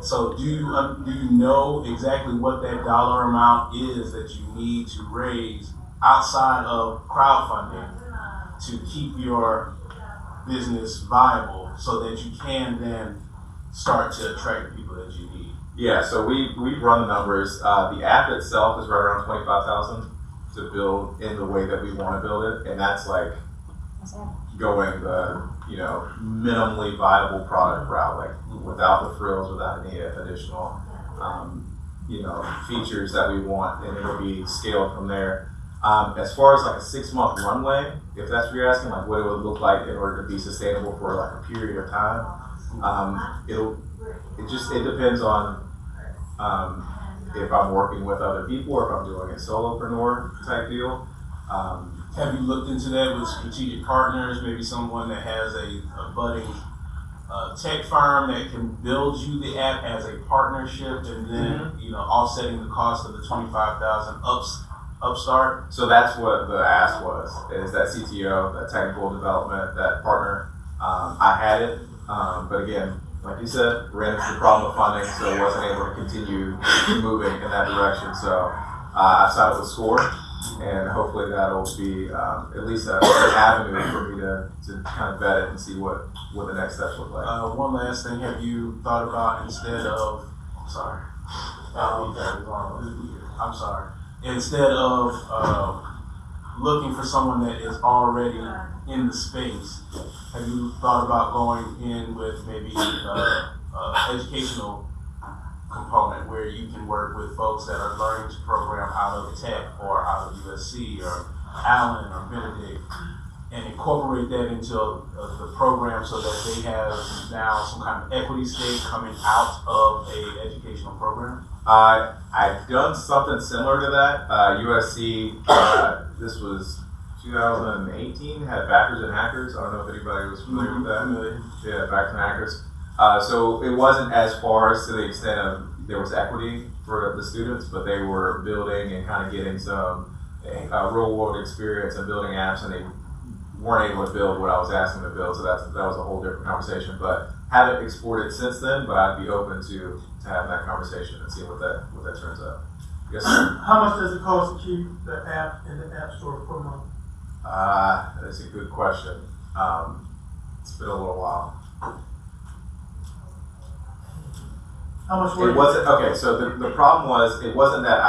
So do you know exactly what that dollar amount is that you need to raise outside of crowdfunding to keep your business viable so that you can then start to attract the people that you need? Yeah, so we've run the numbers. The app itself is right around 25,000 to build in the way that we want to build it, and that's going the minimally viable product route, without the frills, without any additional features that we want, and it'll be scaled from there. As far as a 6-month runway, if that's what you're asking, what it would look like in order to be sustainable for a period of time, it depends on if I'm working with other people or if I'm doing a solopreneur type deal. Have you looked into that with strategic partners, maybe someone that has a budding tech firm that can build you the app as a partnership and then, offsetting the cost of the 25,000 upstart? So that's what the ask was, is that CTO, that technical development, that partner. I had it, but again, like you said, ran into the problem of funding, so I wasn't able to continue moving in that direction. So I signed up with Score, and hopefully that'll be at least an avenue for me to kind of vet it and see what the next steps look like. One last thing, have you thought about instead of looking for someone that is already in the space, have you thought about going in with maybe educational component where you can work with folks that are learning to program out of Tech or out of USC or Allen or Benedict, and incorporate that into the program so that they have now some kind of equity stake coming out of a educational program? I've done something similar to that. USC, this was 2018, had Backers and Hackers. I don't know if anybody was familiar with that. Yeah, Backers and Hackers. So it wasn't as far as to the extent of there was equity for the students, but they were building and kind of getting some real world experience and building apps, and they weren't able to build what I was asking them to build. So that was a whole different conversation. But haven't explored it since then. But I'd be open to having that conversation and seeing what that turns out. Yes, sir. How much does it cost to keep the app in the App Store per month? That's a good question. It's been a little while. How much work? It wasn't, okay, so the problem was, it wasn't that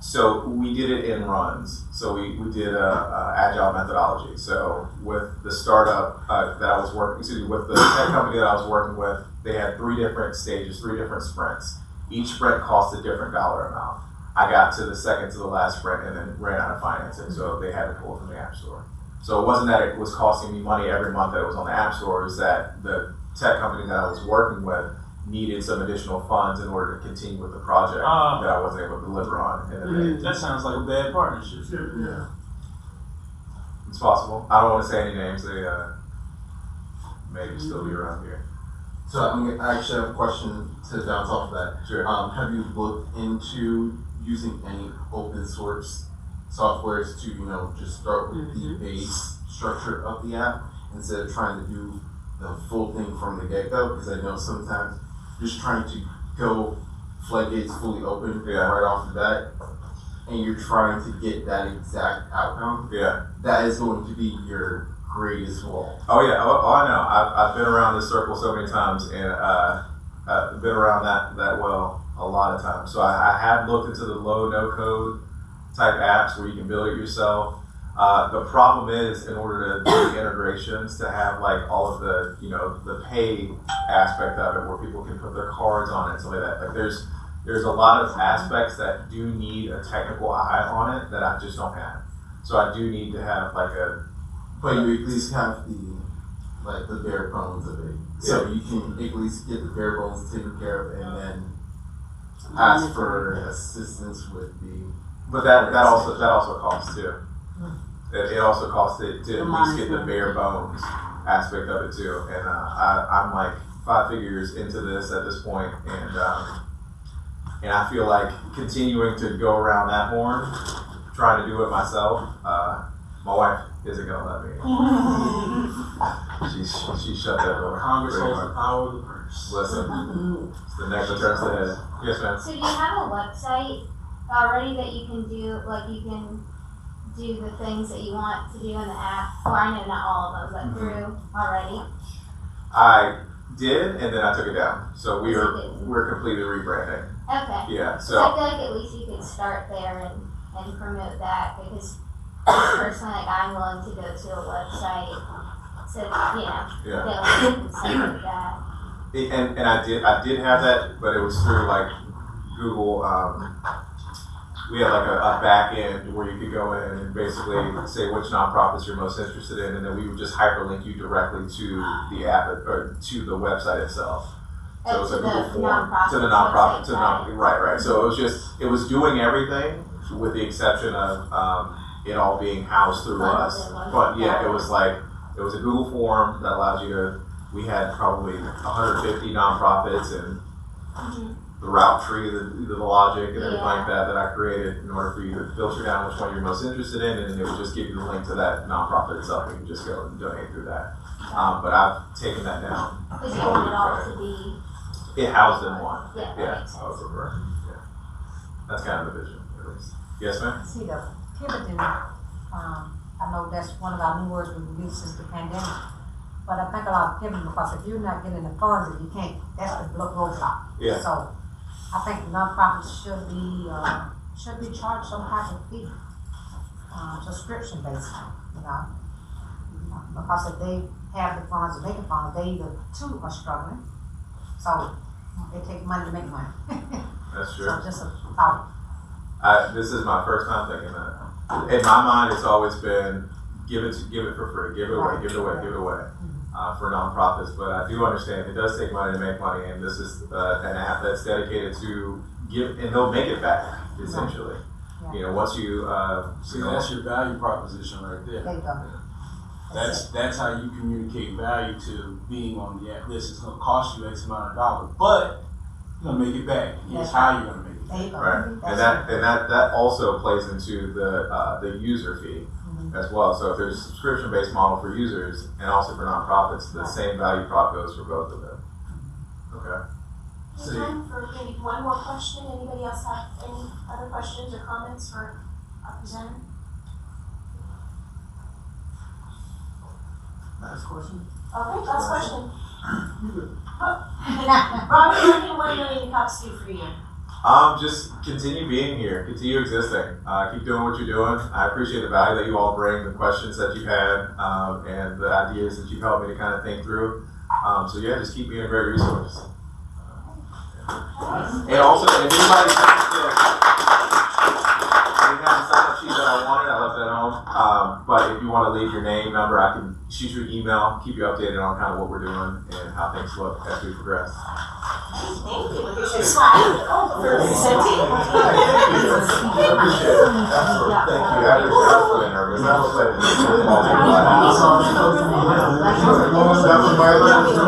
so we did it in runs. So we did a agile methodology. So with the startup that I was working, with the tech company that I was working with, they had 3 different stages, 3 different sprints. Each sprint cost a different dollar amount. I got to the second to the last sprint and then ran out of financing, so they had to pull it from the App Store. So it wasn't that it was costing me money every month that it was on the App Store, it was that the tech company that I was working with needed some additional funds in order to continue with the project that I wasn't able to deliver on. And That sounds like a bad partnership. Yeah. it's possible. I don't want to say any names, they maybe still be around here. So I actually have a question to bounce off of that. Sure. Have you looked into using any open source softwares to, just start with the base structure of the app instead of trying to do the full thing from the get-go? Because I know sometimes just trying to go floodgates fully open right off the bat, and you're trying to get that exact outcome. Yeah. That is going to be your greatest wall. Oh yeah, I know. I've been around this circle so many times, and I've been around that well a lot of times. So I have looked into the low, no code type apps where you can build it yourself. The problem is, in order to do the integrations, to have like all of the, the pay aspect of it, where people can put their cards on it and stuff like that. Like there's a lot of aspects that do need a technical eye on it that I just don't have. So I do need to have like but you at least have the bare bones of it. So you can at least get the bare bones taken care of and then ask for assistance with the. But that also costs too. It also costs to at least get the bare bones aspect of it too. And I'm like 5 figures into this at this point, and I feel like continuing to go around that horn, trying to do it myself. My wife isn't gonna let me. She shut that door. Congress holds the power of the purse. Listen, it's the neck that turns the head. Yes, ma'am. So do you have a website already that you can do, like you can do the things that you want to do in the app? Or I know not all of them, but through already. I did, and then I took it down. So we're completely rebranding. Okay. Yeah. So I feel like at least you could start there and promote that, because personally, like, I'm willing to go to a website to, build and stuff like that. And I did have that, but it was through like Google. We had like a back end where you could go in and basically say which nonprofits you're most interested in, and then we would just hyperlink you directly to the app or to the website itself. So it was a Google form to the nonprofit, right. So it was doing everything with the exception of it all being housed through us. But yeah, it was a Google form that allows you to. We had probably 150 nonprofits and the route tree, the logic and everything like that I created in order for you to filter down which one you're most interested in, and it would just give you the link to that nonprofit itself, and you can just go and donate through that. But I've taken that down. Because you want it all to be. It housed in one. Yeah. Yeah. That's kind of the vision, at least. Yes, ma'am? See, the pivoting, I know that's one of our new words we've used since the pandemic. But I think a lot of pivoting, because if you're not getting the funds, if you can't, that's the roadblock. Yeah. So I think nonprofits should be charged some type of fee, subscription based, because if they have the funds and make the funds, they either too are struggling. So they take money to make money. That's true. So just a thought. This is my first time thinking that. In my mind, it's always been give it for free, give it away. For nonprofits, but I do understand it does take money to make money, and this is an app that's dedicated to give, and they'll make it back essentially. Yeah. Once you See, that's your value proposition right there. There you go. That's how you communicate value to being on the app. This is gonna cost you X amount of dollars, but you're gonna make it back. Here's how you're gonna make it back. Right, and that also plays into the user fee as well. So if there's a subscription-based model for users and also for nonprofits, the same value prop goes for both of them. Okay. Time for maybe one more question. Anybody else have any other questions or comments for our presenter? Last question? Okay, last question. Robert, what can 1 million cups do for you? Just continue being here, continue existing, keep doing what you're doing. I appreciate the value that you all bring, the questions that you've had, and the ideas that you've helped me to kind of think through. So yeah, just keep being a great resource. And also, if anybody didn't have the sign-up sheet that I wanted, I left it at home. But if you want to leave your name, number, I can shoot you an email, keep you updated on kind of what we're doing and how things look as we progress. Thank you. Here's your slide for presenting. I appreciate it. Absolutely. Thank you. I was really nervous. I was like, That was my I'm just gonna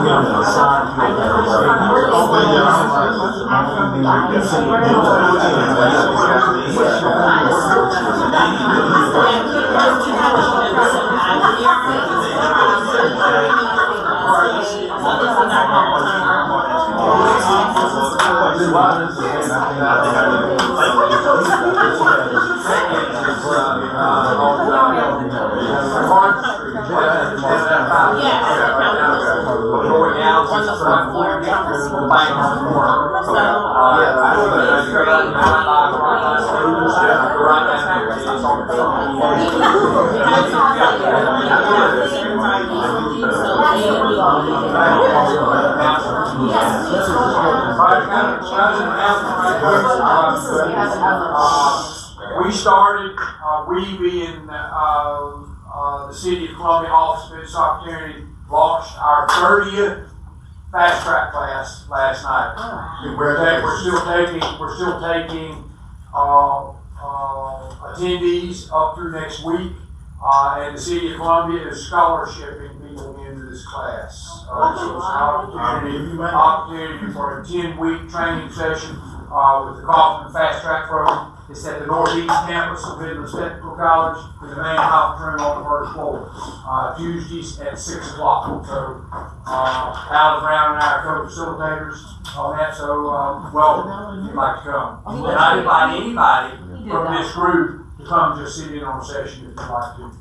give it a We started, we being the City of Columbia Office of Business Opportunity, launched our 30th fast track class last night. We're still taking attendees up through next week, and the City of Columbia is scholarshiping people into this class. So it's an opportunity for a 10-week training session with the Kaufman Fast Track Program. It's at the Northeast Campus of Midlands Technical College in the main conference room on the first floor. Tuesdays at 6 o'clock. So, Alan Brown and I are co-facilitators on that. So, welcome if you'd like to come. And I invite anybody from this group to come just sit in on a session if you'd like to.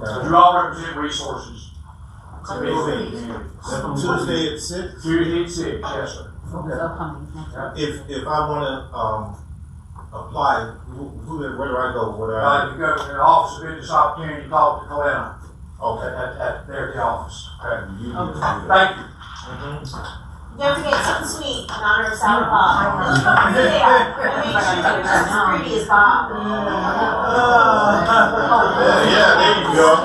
So you all represent resources. Tuesday at 6? Tuesday at 6, yes, sir. If I want to apply, where do I go? You go to the Office of Business Opportunity, call to Kalena. Okay. At there at the office. Okay. Okay. Thank you. Don't forget something sweet in honor of Sal Bob. There they are. Make sure they're just as pretty as Bob. Yeah, there you go.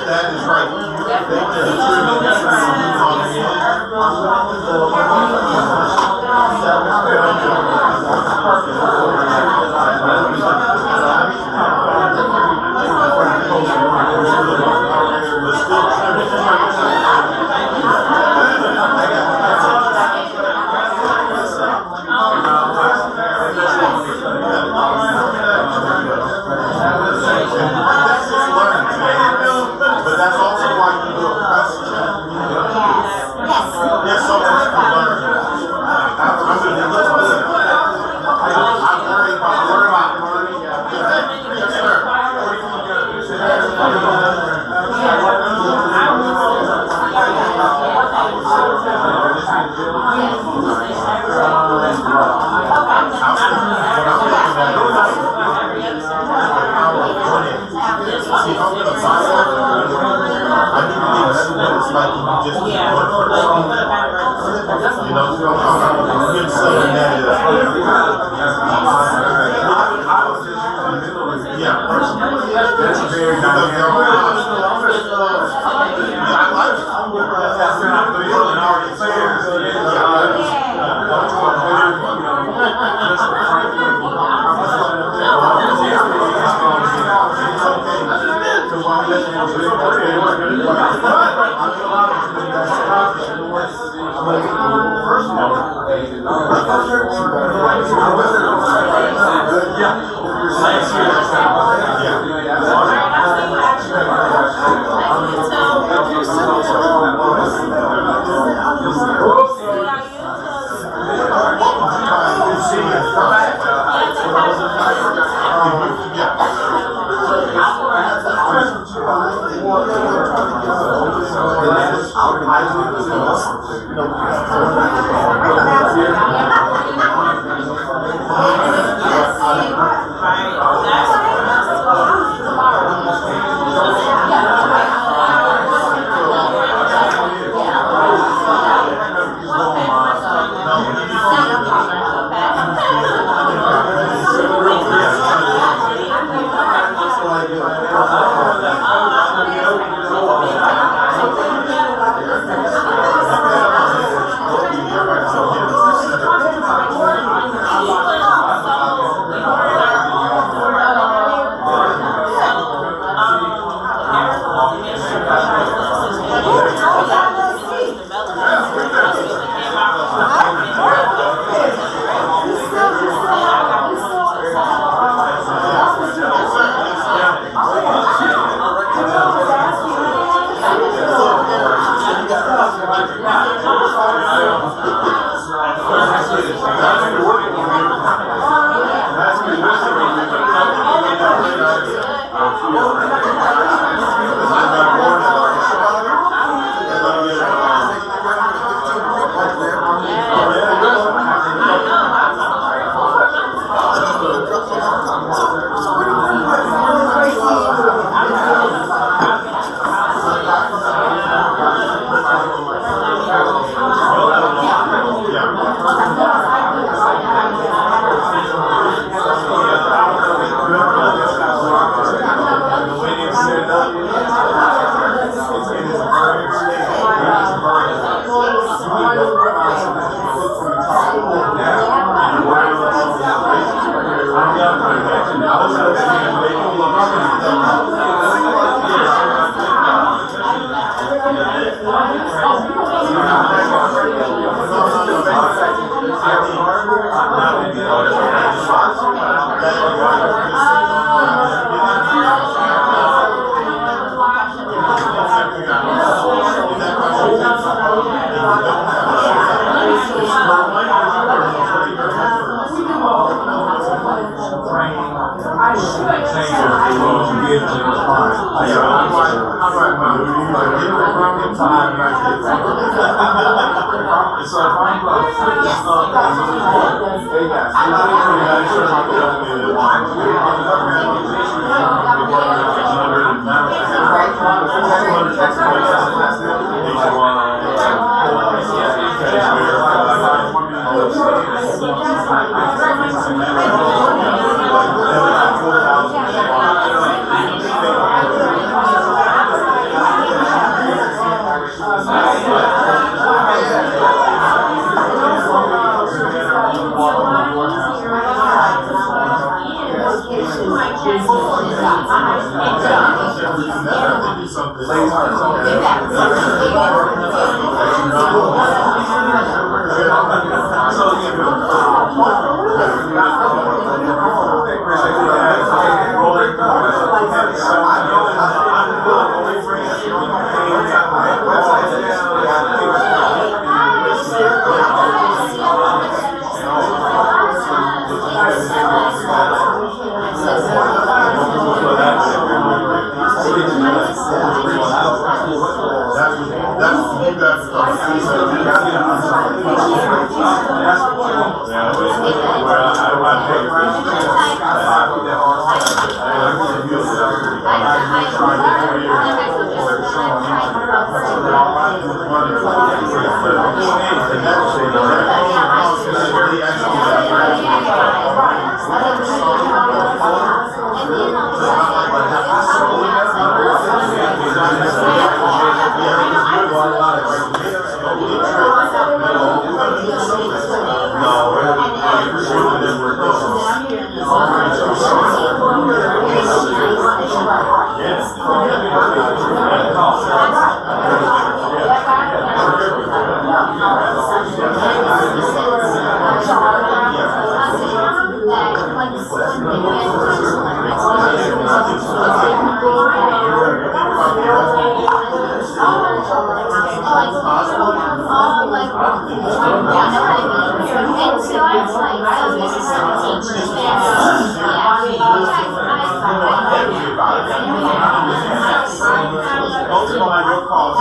That is right. Yeah, that's very dynamic. I like it. And then Multiply your cost,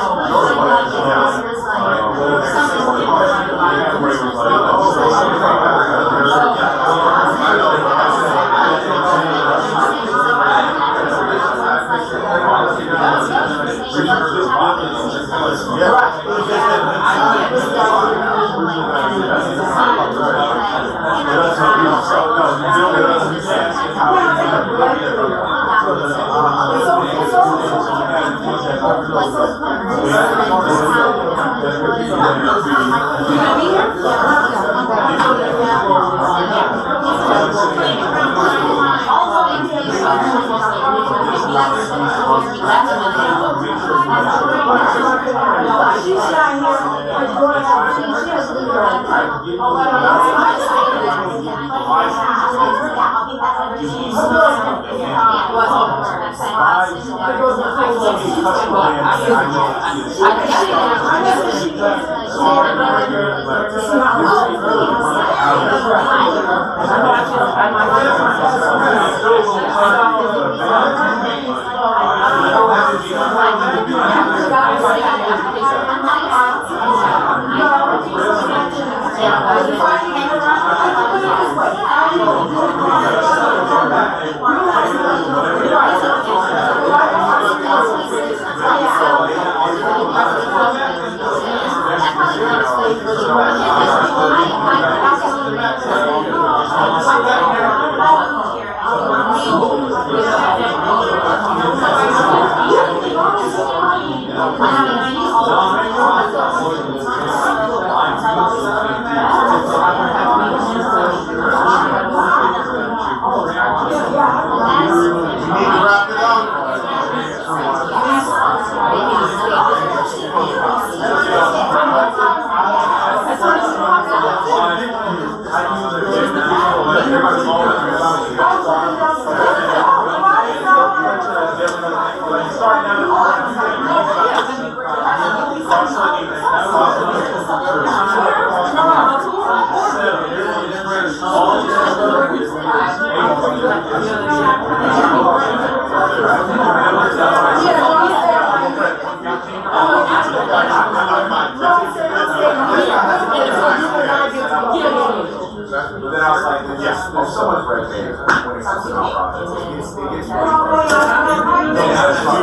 But then I was like, there's so much red tape when it comes to nonprofits. It gets really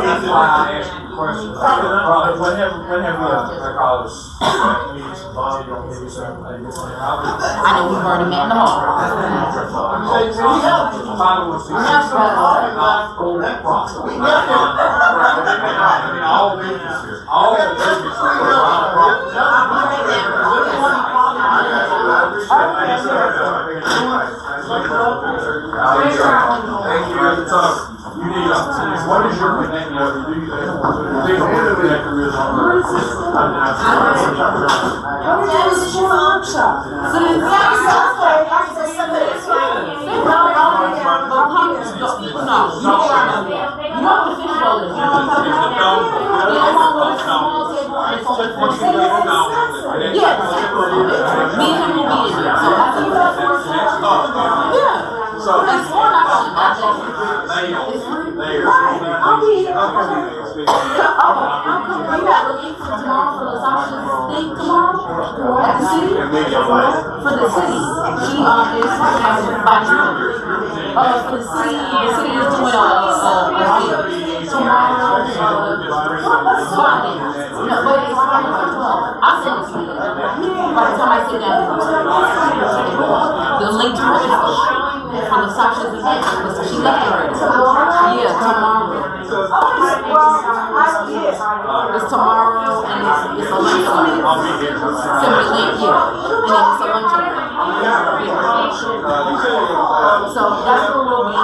That's why I asked you the question. Whenever we call this, I know we've already met in the hall. You need what is your name? The link to her from the Sasha's event, she left already. Yeah, tomorrow. It's tomorrow and it's a lunch. Send me the link, yeah. And then it's a lunch. So that's where we'll be.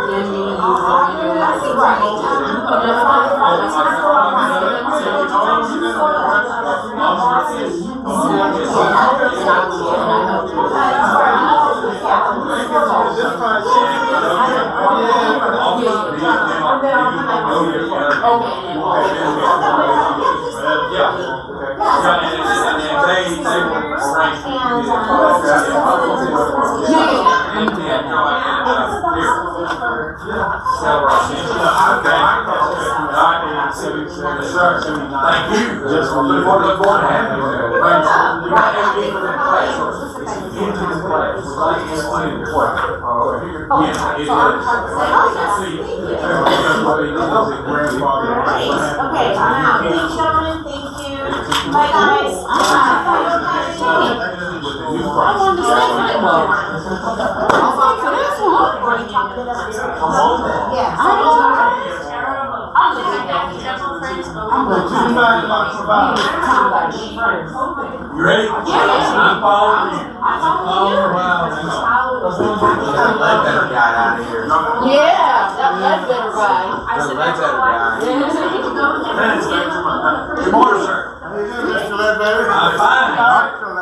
Then me and you Thank you. Just for the board of having you. Okay, now, thank you, gentlemen, thank you. Bye, guys. I wanted to say that though. I'm like, for this one. Yes. I'm You ready? I'm following you. I'm following you. Let better guy out of here. Yeah, that's better guy. Let better guy. Good morning, sir. Mr. Ledbetter. I'm fine.